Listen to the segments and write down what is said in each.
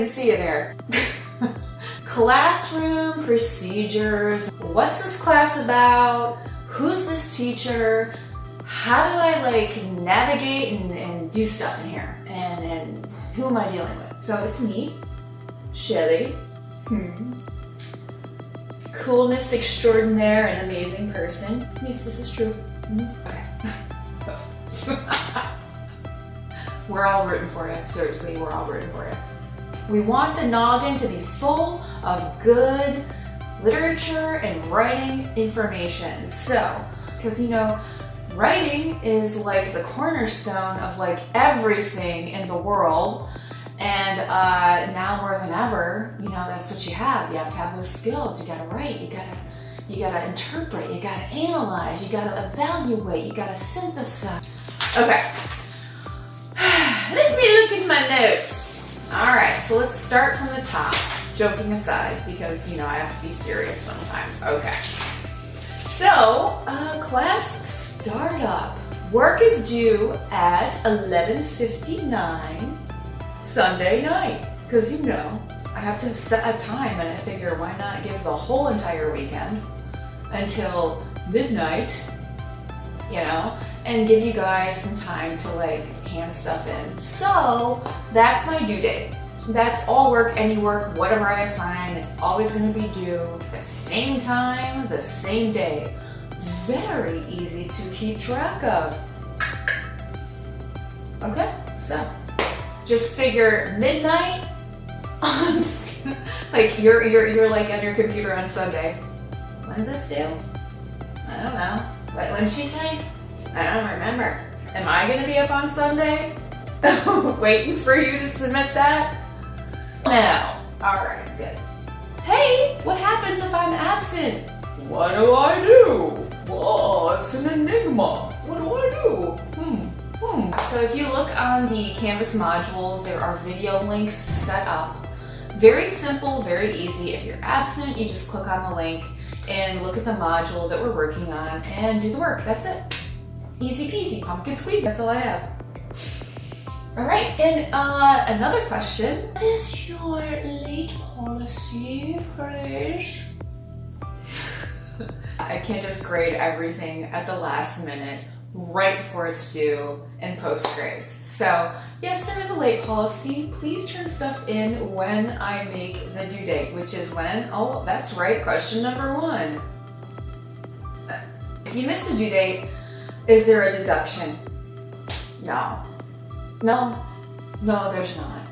didn't see it there. Classroom procedures. What's this class about? Who's this teacher? How do I like navigate and do stuff in here? And who am I dealing with? So it's me, Shelly. Coolness extraordinaire and amazing person. Yes, this is true. Okay. We're all rooting for you. Seriously, we're all rooting for you. We want the noggin to be full of good literature and writing information. So, because you know, writing is like the cornerstone of like everything in the world. And now more than ever, you know, that's what you have. You have to have those skills. You gotta write, you gotta interpret, you gotta analyze, you gotta evaluate, you gotta synthesize. Okay. Let me look at my notes. All right, so let's start from the top. Joking aside, because you know I have to be serious sometimes. Okay. So, class startup. Work is due at 11:59 Sunday night. Because you know, I have to set a time and I figure why not give the whole entire weekend until midnight, you know, and give you guys some time to like hand stuff in. So that's my due date. That's all work, any work, whatever I assign, it's always going to be due the same time, the same day. Very easy to keep track of. Okay, so just figure midnight on like you're like on your computer on Sunday. When's this due? I don't know. What did she say? I don't remember. Am I gonna be up on Sunday waiting for you to submit that? No. Alright, good. Hey, what happens if I'm absent? What do I do? Whoa, it's an enigma. What do I do? So if you look on the Canvas modules, there are video links set up. Very simple, very easy. If you're absent, you just click on the link and look at the module that we're working on and do the work. That's it. Easy peasy, pumpkin squeeze. That's all I have. All right, and another question. What is your late policy, please? I can't just grade everything at the last minute, right before it's due and post grades. So yes, there is a late policy. Please turn stuff in when I make the due date, which is when, oh, that's right, question number 1. If you miss the due date, is there a deduction? No, there's not.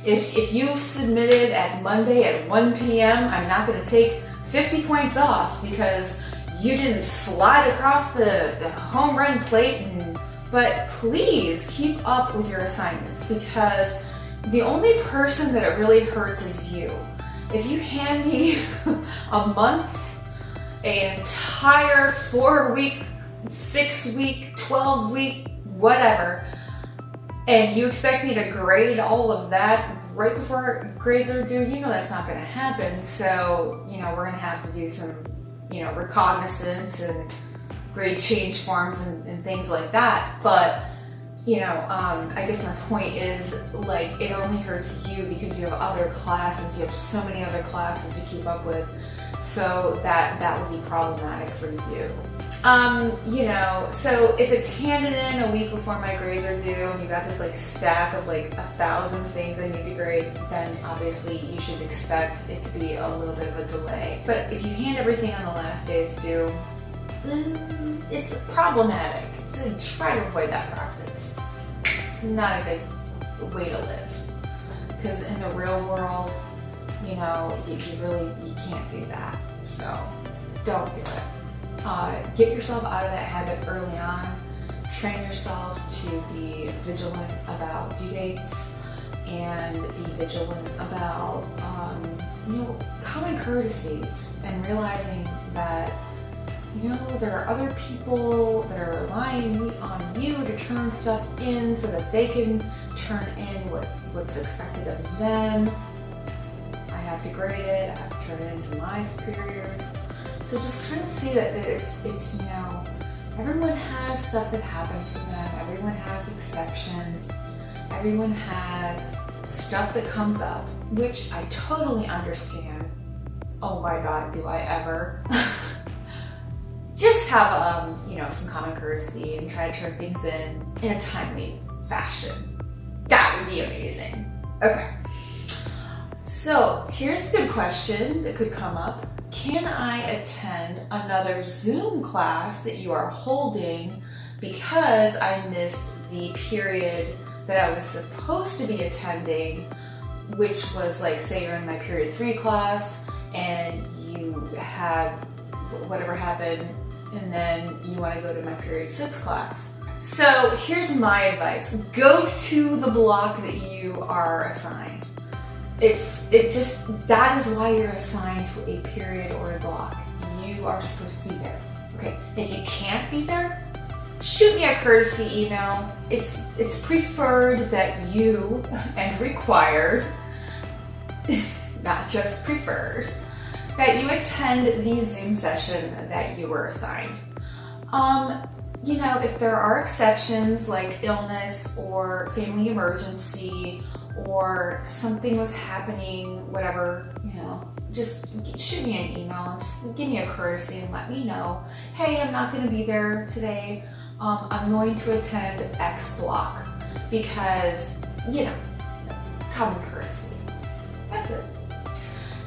If you submitted at Monday at 1 p.m., I'm not gonna take 50 points off because you didn't slide across the home run plate. But please keep up with your assignments because the only person that it really hurts is you. If you hand me a month, an entire 4-week, 6-week, 12-week, whatever, and you expect me to grade all of that right before grades are due, you know that's not going to happen. So, you know, we're going to have to do some, you know, recognizance and grade change forms and things like that. But, you know, I guess my point is, like, it only hurts you because you have other classes. You have so many other classes to keep up with. So that would be problematic for you. You know, so if it's handed in a week before my grades are due and you got this like stack of like 1,000 things I need to grade, then obviously you should expect it to be a little bit of a delay. But if you hand everything on the last day it's due, it's problematic. So try to avoid that practice. It's not a good way to live. Because in the real world, you know, you can't do that. So don't do it. Get yourself out of that habit early on. Train yourself to be vigilant about due dates and be vigilant about, you know, common courtesies and realizing that, you know, there are other people that are relying on you to turn stuff in so that they can turn in what's expected of them. I have to grade it, I have to turn it into my superiors. So just kind of see that it's you know, everyone has stuff that happens to them, everyone has exceptions, everyone has stuff that comes up, which I totally understand. Oh my God, do I ever. Just have, some common courtesy and try to turn things in a timely fashion. That would be amazing. Okay. So here's a good question that could come up. Can I attend another Zoom class that you are holding because I missed the period that I was supposed to be attending, which was like, say you're in my period 3 class and you had whatever happened and then you want to go to my period 6 class. So here's my advice. Go to the block that you are assigned. That is why you're assigned to a period or a block. You are supposed to be there. Okay, if you can't be there, shoot me a courtesy email. It's preferred that you, and required, not just preferred, that you attend the Zoom session that you were assigned. If there are exceptions like illness or family emergency or something was happening, whatever, just shoot me an email and just give me a courtesy and let me know, hey, I'm not going to be there today. I'm going to attend X block because, common courtesy. That's it.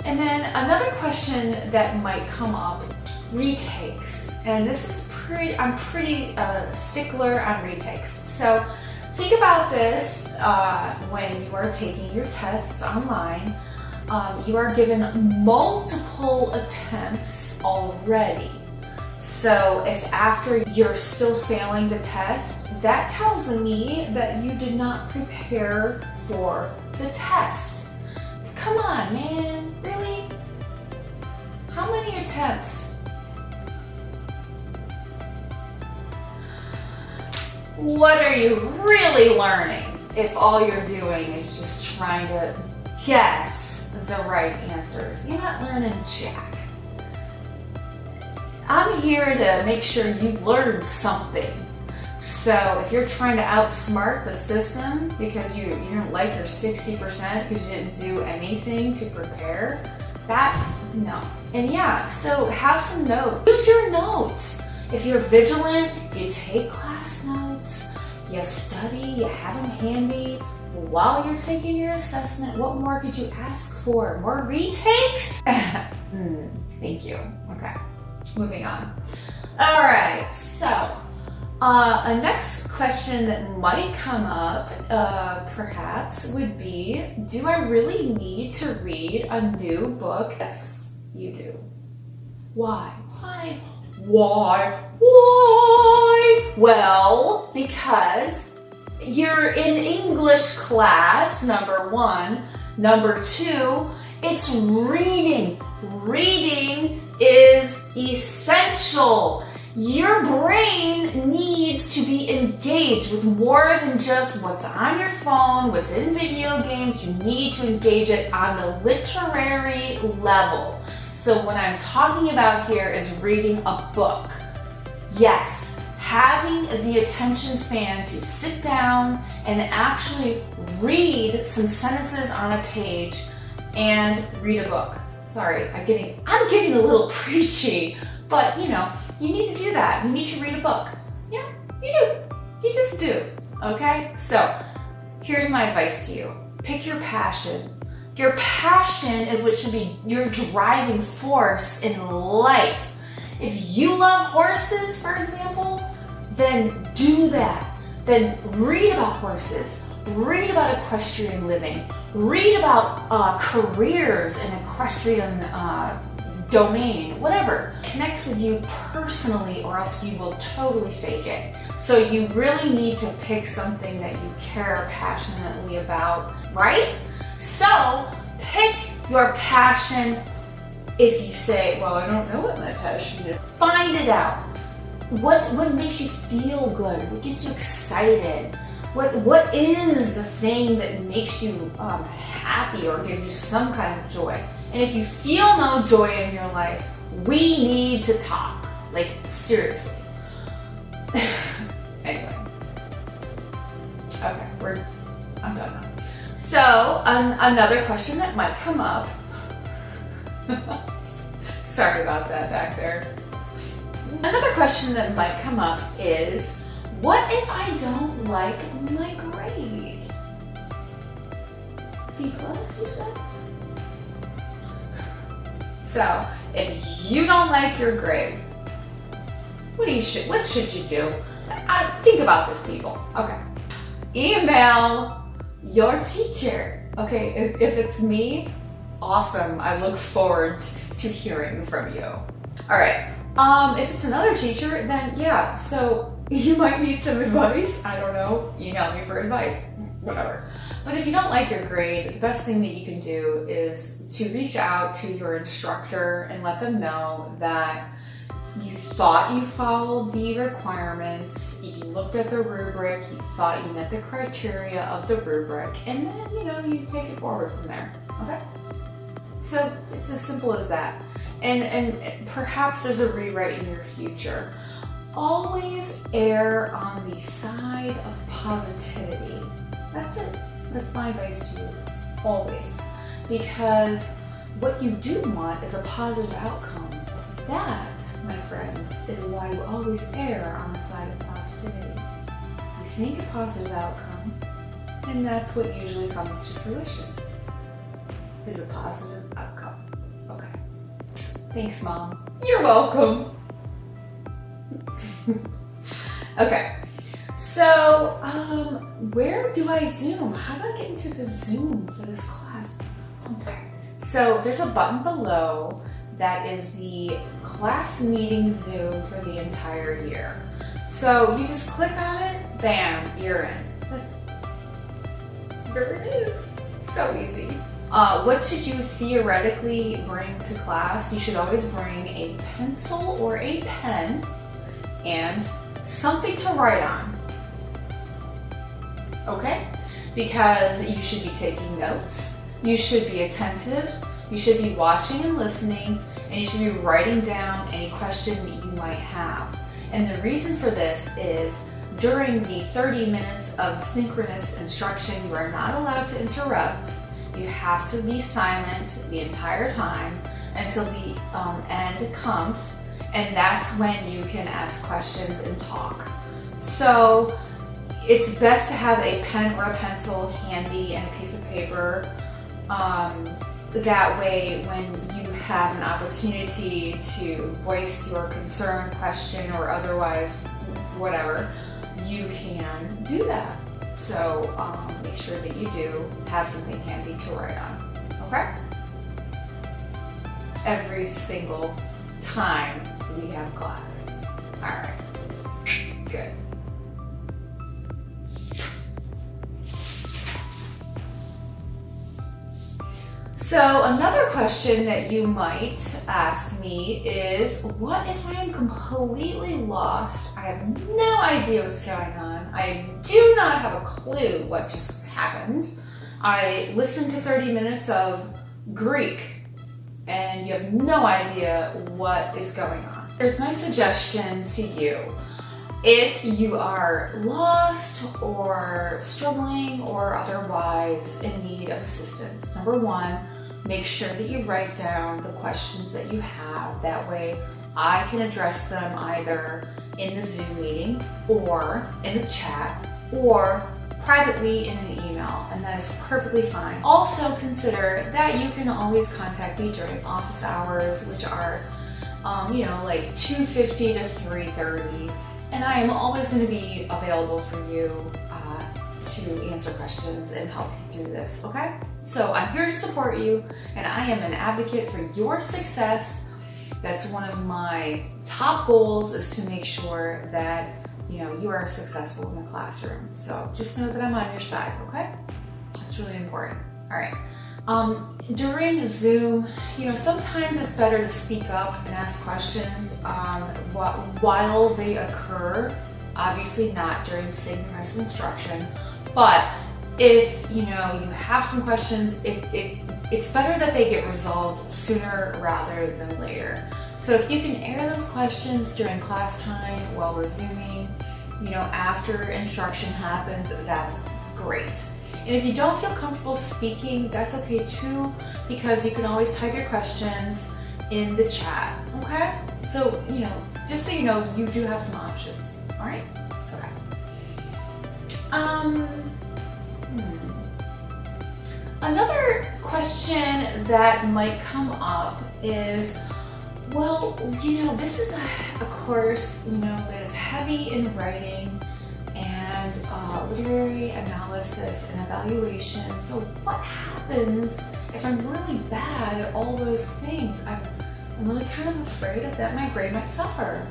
And then another question that might come up, retakes. And this is I'm pretty stickler on retakes. So think about this when you are taking your tests online. You are given multiple attempts already. So if after you're still failing the test, that tells me that you did not prepare for the test. Come on, man, really? How many attempts? What are you really learning if all you're doing is just trying to guess the right answers? You're not learning jack. I'm here to make sure you learn something. So if you're trying to outsmart the system because you don't like your 60% because you didn't do anything to prepare, no. And yeah, so have some notes. Use your notes. If you're vigilant, you take class notes, you study, you have them handy while you're taking your assessment. What more could you ask for? More retakes? Thank you. Okay, moving on. All right, so a next question that might come up perhaps would be, do I really need to read a new book? Yes, you do. Why? Why? Well, because you're in English class, number 1. Number 2, it's reading. Reading is essential. Your brain needs to be engaged with more than just what's on your phone, what's in video games. You need to engage it on the literary level. So what I'm talking about here is reading a book. Yes, having the attention span to sit down and actually read some sentences on a page and read a book. Sorry, I'm getting a little preachy, but you need to do that. You need to read a book. Yeah, you do. You just do. Okay? So here's my advice to you. Pick your passion. Your passion is what should be your driving force in life. If you love horses, for example, then do that. Then read about horses. Read about equestrian living. Read about careers in equestrian domain, whatever connects with you personally, or else you will totally fake it. So you really need to pick something that you care passionately about, right? So pick your passion. If you say, well, I don't know what my passion is, find it out. What makes you feel good? What gets you excited? What is the thing that makes you happy or gives you some kind of joy? And if you feel no joy in your life, we need to talk. Like, seriously. Anyway. Okay, I'm done now. So So another question that might come up, sorry about that back there. Another question that might come up is, what if I don't like my grade? B+, you said? So, if you don't like your grade, what should you do? Think about this, people. Okay. Email your teacher. Okay, if it's me, awesome. I look forward to hearing from you. All right. If it's another teacher, then yeah, so you might need some advice. I don't know. Email me for advice. Whatever. But if you don't like your grade, the best thing that you can do is to reach out to your instructor and let them know that you thought you followed the requirements, you looked at the rubric, you thought you met the criteria of the rubric, and then, you take it forward from there, okay? So it's as simple as that. And perhaps there's a rewrite in your future. Always err on the side of positivity. That's it. That's my advice to you. Always. Because what you do want is a positive outcome. That, my friends, is why you always err on the side of positivity. You think a positive outcome, and that's what usually comes to fruition, is a positive outcome. Okay. Thanks, Mom. You're welcome. Okay. So, where do I Zoom? How do I get into the Zoom for this class? Okay. So, there's a button below that is the class meeting Zoom for the entire year. So, you just click on it, bam, you're in. There it is. So easy. What should you theoretically bring to class? You should always bring a pencil or a pen and something to write on. Okay? Because you should be taking notes, you should be attentive, you should be watching and listening, and you should be writing down any question that you might have. And the reason for this is during the 30 minutes of synchronous instruction, you are not allowed to interrupt. You have to be silent the entire time until the end comes, and that's when you can ask questions and talk. So it's best to have a pen or a pencil handy and a piece of paper. That way, when you have an opportunity to voice your concern, question, or otherwise whatever, you can do that. So make sure that you do have something handy to write on, okay? Every single time we have class. All right, good. So another question that you might ask me is, what if I am completely lost? I have no idea what's going on. I do not have a clue what just happened. I listened to 30 minutes of Greek and you have no idea what is going on. Here's my suggestion to you. If you are lost or struggling or otherwise in need of assistance, number one, make sure that you write down the questions that you have. That way I can address them either in the Zoom meeting or in the chat or privately in an email, and that is perfectly fine. Also consider that you can always contact me during office hours, which are like 2:50 to 3:30, and I am always going to be available for you to answer questions and help you through this, okay? So I'm here to support you, and I am an advocate for your success. That's one of my top goals, is to make sure that you are successful in the classroom. So just know that I'm on your side, okay? That's really important. All right. During Zoom, sometimes it's better to speak up and ask questions while they occur. Obviously not during synchronous instruction, but if you have some questions, it's better that they get resolved sooner rather than later. So if you can air those questions during class time while we're Zooming, after instruction happens, that's great. And if you don't feel comfortable speaking, that's okay too, because you can always type your questions in the chat, okay? So, just so you know, you do have some options, all right? Okay. Another question that might come up is, well, this is a course, that is heavy in writing and literary analysis and evaluation. So what happens if I'm really bad at all those things? I'm really kind of afraid that my grade might suffer.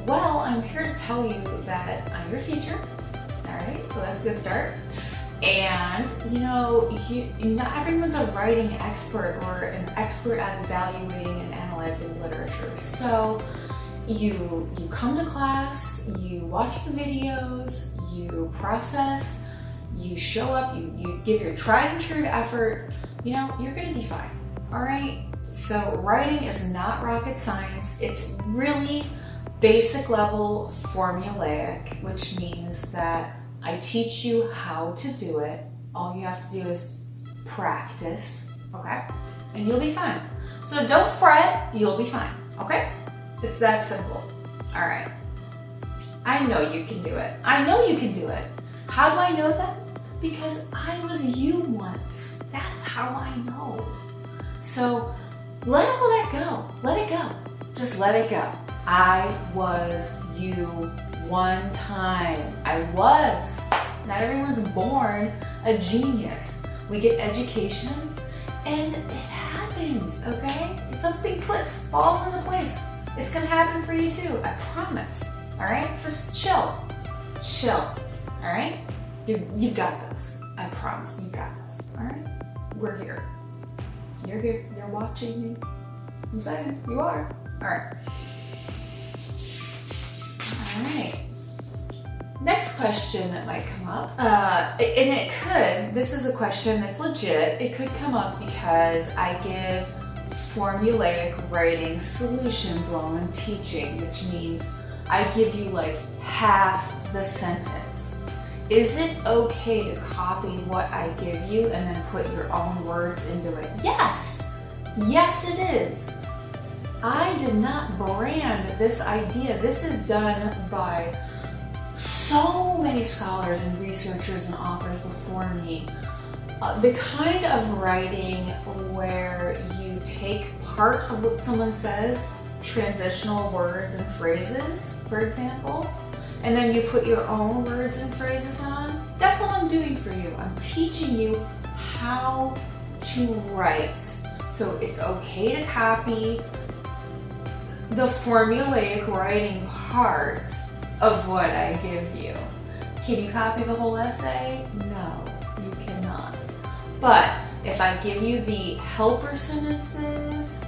Well, I'm here to tell you that I'm your teacher. All right, so that's a good start. And not everyone's a writing expert or an expert at evaluating and analyzing literature. So you come to class, you watch the videos, you process, you show up, you give your tried and true effort, you're gonna be fine, all right? So writing is not rocket science. It's really basic level formulaic, which means that I teach you how to do it. All you have to do is practice, okay? And you'll be fine. So don't fret, you'll be fine, okay? It's that simple. All right. I know you can do it. I know you can do it. How do I know that? Because I was you once. That's how I know. So let all that go. Let it go. Just let it go. I was you one time. I was. Not everyone's born a genius. We get education and it happens, okay? Something clicks, falls into place. It's gonna happen for you too, I promise. All right, so just chill, all right? You've got this, I promise, you got this, all right? We're here. You're here, you're watching me. I'm saying, you are. All right. All right. Next question that might come up, this is a question that's legit. It could come up because I give formulaic writing solutions while I'm teaching, which means I give you like half the sentence. Is it okay to copy what I give you and then put your own words into it? Yes! Yes, it is. I did not brand this idea. This is done by so many scholars and researchers and authors before me. The kind of writing where you take part of what someone says, transitional words and phrases, for example, and then you put your own words and phrases on. That's all I'm doing for you. I'm teaching you how to write. So it's okay to copy the formulaic writing part of what I give you. Can you copy the whole essay? No, you cannot. But if I give you the helper sentences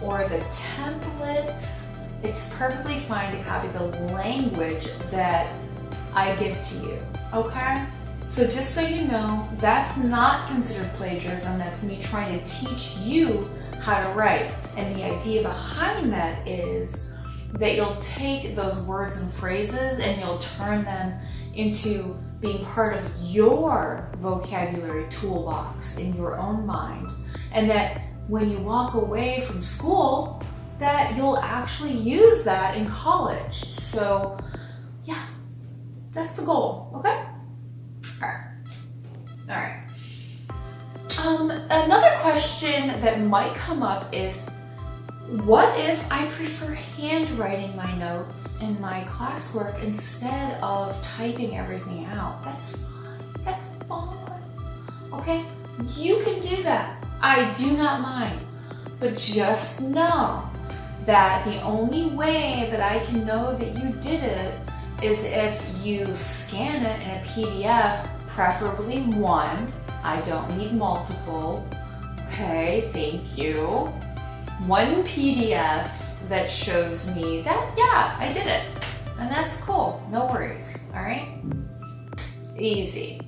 or the templates, it's perfectly fine to copy the language that I give to you, okay? So just so you know, that's not considered plagiarism. That's me trying to teach you how to write. And the idea behind that is that you'll take those words and phrases and you'll turn them into being part of your vocabulary toolbox in your own mind. And that when you walk away from school, that you'll actually use that in college. So yeah, that's the goal, okay? All right. Another question that might come up is, what if I prefer handwriting my notes in my classwork instead of typing everything out? That's fine. That's fine. Okay? You can do that. I do not mind. But just know that the only way that I can know that you did it is if you scan it in a PDF, preferably one. I don't need multiple. Okay, thank you. One PDF that shows me that, yeah, I did it. And that's cool, no worries, all right? Easy.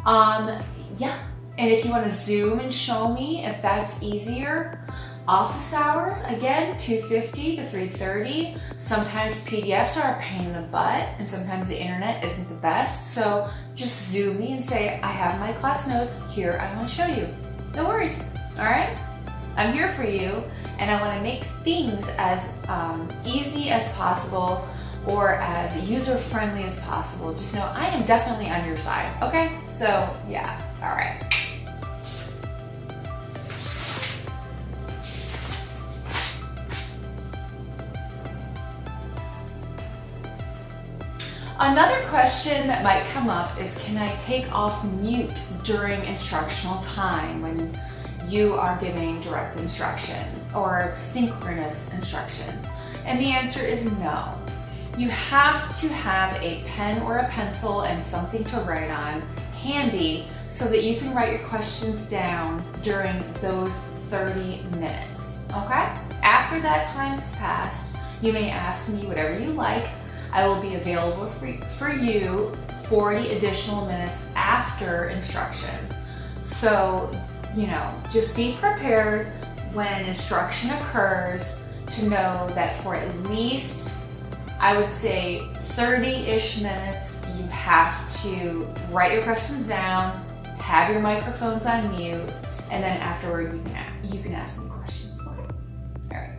Yeah, and if you wanna zoom and show me, if that's easier, Office hours, again, 2:50 to 3:30. Sometimes PDFs are a pain in the butt, and sometimes the internet isn't the best. So just Zoom me and say, I have my class notes here, I want to show you. No worries, all right? I'm here for you, and I want to make things as easy as possible or as user-friendly as possible. Just know I am definitely on your side, okay? So yeah, all right. Another question that might come up is, can I take off mute during instructional time when you are giving direct instruction or synchronous instruction? And the answer is no. You have to have a pen or a pencil and something to write on handy so that you can write your questions down during those 30 minutes, okay? After that time has passed, you may ask me whatever you like. I will be available for you 40 additional minutes after instruction. So, you know, just be prepared when instruction occurs to know that for at least, I would say 30-ish minutes, you have to write your questions down, have your microphones on mute, and then afterward you can ask me questions. All right.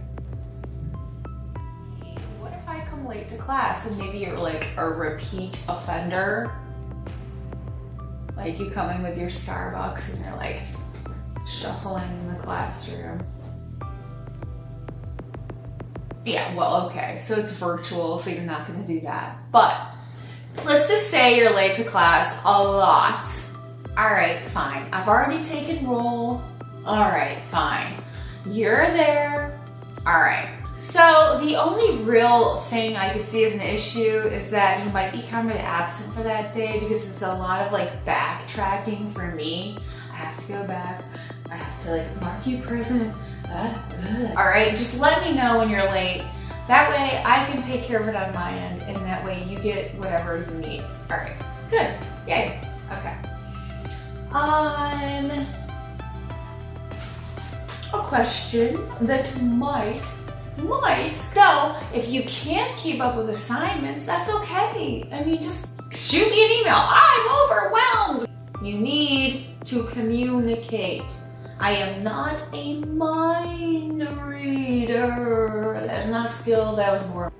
What if I come late to class and maybe you're like a repeat offender? Like you come in with your Starbucks and you're like shuffling in the classroom. Yeah, well, okay, so it's virtual, so you're not gonna do that. But let's just say you're late to class a lot. All right, fine. I've already taken roll. All right, fine. You're there. All right. So the only real thing I could see as an issue is that you might be counted absent for that day because it's a lot of like backtracking for me. I have to go back. I have to like mark you present. All right, just let me know when you're late. That way I can take care of it on my end, and that way you get whatever you need. All right, good, yay, okay. A question that might. So if you can't keep up with assignments, that's okay. I mean, just shoot me an email. I'm overwhelmed. You need to communicate. I am not a mind reader. That's not a skill, that was more